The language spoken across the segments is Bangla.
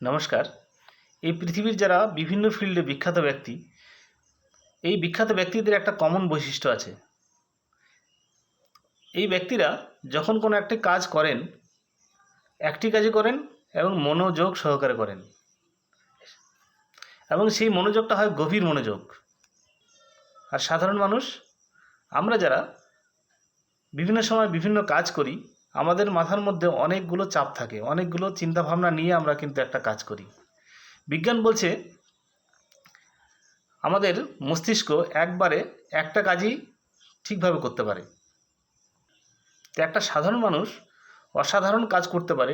নমস্কার। এই পৃথিবীর যারা বিভিন্ন ফিল্ডে বিখ্যাত ব্যক্তি, এই বিখ্যাত ব্যক্তিদের একটা কমন বৈশিষ্ট্য আছে। এই ব্যক্তিরা যখন কোনো একটি কাজ করেন, একটি কাজই করেন এবং মনোযোগ সহকারে করেন, এবং সেই মনোযোগটা হয় গভীর মনোযোগ। আর সাধারণ মানুষ, আমরা যারা বিভিন্ন সময় বিভিন্ন কাজ করি, আমাদের মাথার মধ্যে অনেকগুলো চাপ থাকে, অনেকগুলো চিন্তাভাবনা নিয়ে আমরা কিন্তু একটা কাজ করি। বিজ্ঞান বলছে আমাদের মস্তিষ্ক একবারে একটা কাজই ঠিকভাবে করতে পারে। তো একটা সাধারণ মানুষ অসাধারণ কাজ করতে পারে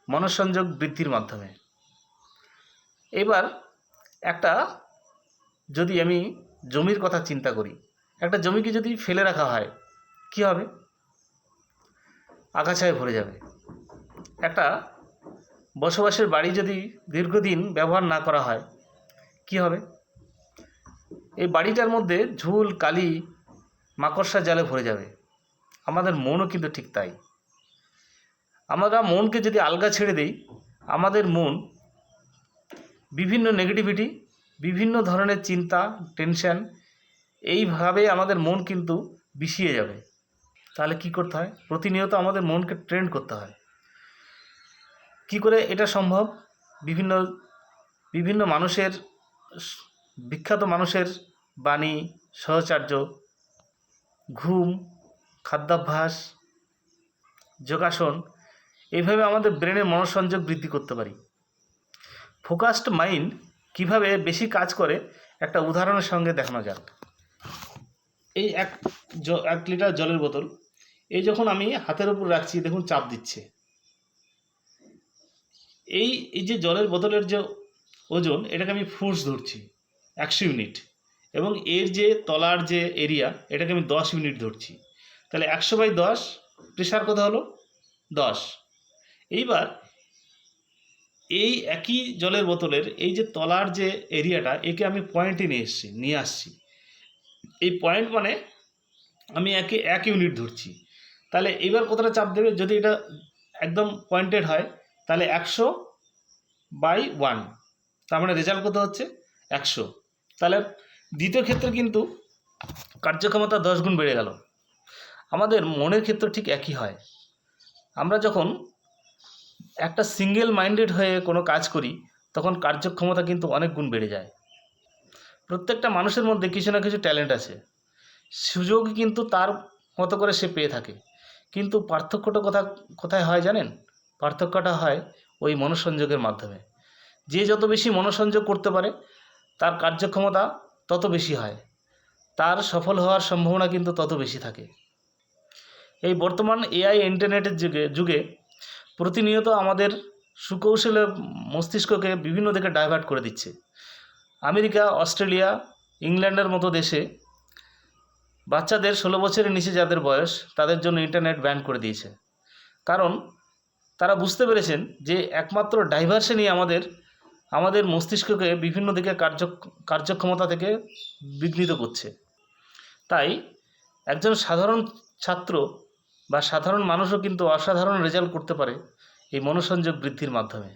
মনঃসংযোগ বৃদ্ধির মাধ্যমে। এবার একটা যদি আমি জমির কথা চিন্তা করি, একটা জমিকে যদি ফেলে রাখা হয় কি হবে? আগাছায় ভরে যাবে। একটা বসবাসের বাড়ি যদি দীর্ঘদিন ব্যবহার না করা হয় কি হবে? এই বাড়িটার মধ্যে ঝুল কালি মাকড়সার জালে ভরে যাবে। আমাদের মনও কিন্তু ঠিক তাই। আমরা মনকে যদি আলগা ছেড়ে দিই, আমাদের মন বিভিন্ন নেগেটিভিটি, বিভিন্ন ধরনের চিন্তা, টেনশন, এইভাবে আমাদের মন কিন্তু বিষিয়ে যাবে। তাহলে কি করতে হয়? প্রতিনিয়ত আমাদের মনকে ট্রেন করতে হয়। কি করে এটা সম্ভব? বিভিন্ন বিভিন্ন মানুষের, বিখ্যাত মানুষের বাণী, সহচর্য, ঘুম, খাদ্যাভ্যাস, যোগাসন, এইভাবে আমাদের ব্রেনের মনোসংযোগ বৃদ্ধি করতে পারি। ফোকাসড মাইন্ড কিভাবে বেশি কাজ করে একটা উদাহরণের সঙ্গে দেখানো যাক। এই এক লিটার জলের বোতল, এই যখন আমি হাতের উপর রাখছি, দেখুন চাপ দিচ্ছে। এই যে জলের বোতলের যে ওজন, এটাকে আমি ফোর্স ধরছি 100 ইউনিট, এবং এর যে তলার যে এরিয়া, এটাকে আমি 10 ইউনিট ধরছি। তাহলে 100/10 প্রেশার কত হলো? 10। এইবার এই একই জলের বোতলের এই যে তলার যে এরিয়াটা, একে আমি পয়েন্টে নিয়ে আসছি। এই পয়েন্ট মানে আমি একে 1 ইউনিট ধরছি। তাহলে এবার কতটা চাপ দেবে? যদি এটা একদম পয়েন্টেড হয় তাহলে 100/1, তার মানে রেজাল্ট কত হচ্ছে? 100। তাহলে দ্বিতীয় ক্ষেত্রে কিন্তু কার্যক্ষমতা 10 গুণ বেড়ে গেল। আমাদের মনের ক্ষেত্রে ঠিক একই হয়। আমরা যখন একটা সিঙ্গেল মাইন্ডেড হয়ে কোনো কাজ করি, তখন কার্যক্ষমতা কিন্তু অনেক গুণ বেড়ে যায়। প্রত্যেকটা মানুষের মধ্যে কিছু না কিছু ট্যালেন্ট আছে, সুযোগ কিন্তু তার মতো করে সে পেয়ে থাকে। কিন্তু পার্থক্যটা কোথায় হয় জানেন? পার্থক্যটা হয় ওই মনোসংযোগের মাধ্যমে। যে যত বেশি মনোসংযোগ করতে পারে, তার কার্যক্ষমতা তত বেশি হয়, তার সফল হওয়ার সম্ভাবনা কিন্তু তত বেশি থাকে। এই বর্তমান এআই ইন্টারনেটের যুগে প্রতিনিয়ত আমাদের সুকৌশলে মস্তিষ্ককে বিভিন্ন দিকে ডাইভার্ট করে দিচ্ছে। আমেরিকা, অস্ট্রেলিয়া, ইংল্যান্ডের মতো দেশে বাচ্চাদের 16 বছরের নিচে যাদের বয়স, তাদের জন্য ইন্টারনেট ব্যান করে দিয়েছে। কারণ তারা বুঝতে পেরেছেন যে একমাত্র ডাইভার্সনই আমাদের মস্তিষ্ককে বিভিন্ন দিকে কার্যক্ষমতা থেকে বিঘ্নিত করছে। তাই একজন সাধারণ ছাত্র বা সাধারণ মানুষও কিন্তু অসাধারণ রেজাল্ট করতে পারে এই মনোসংযোগ বৃদ্ধির মাধ্যমে।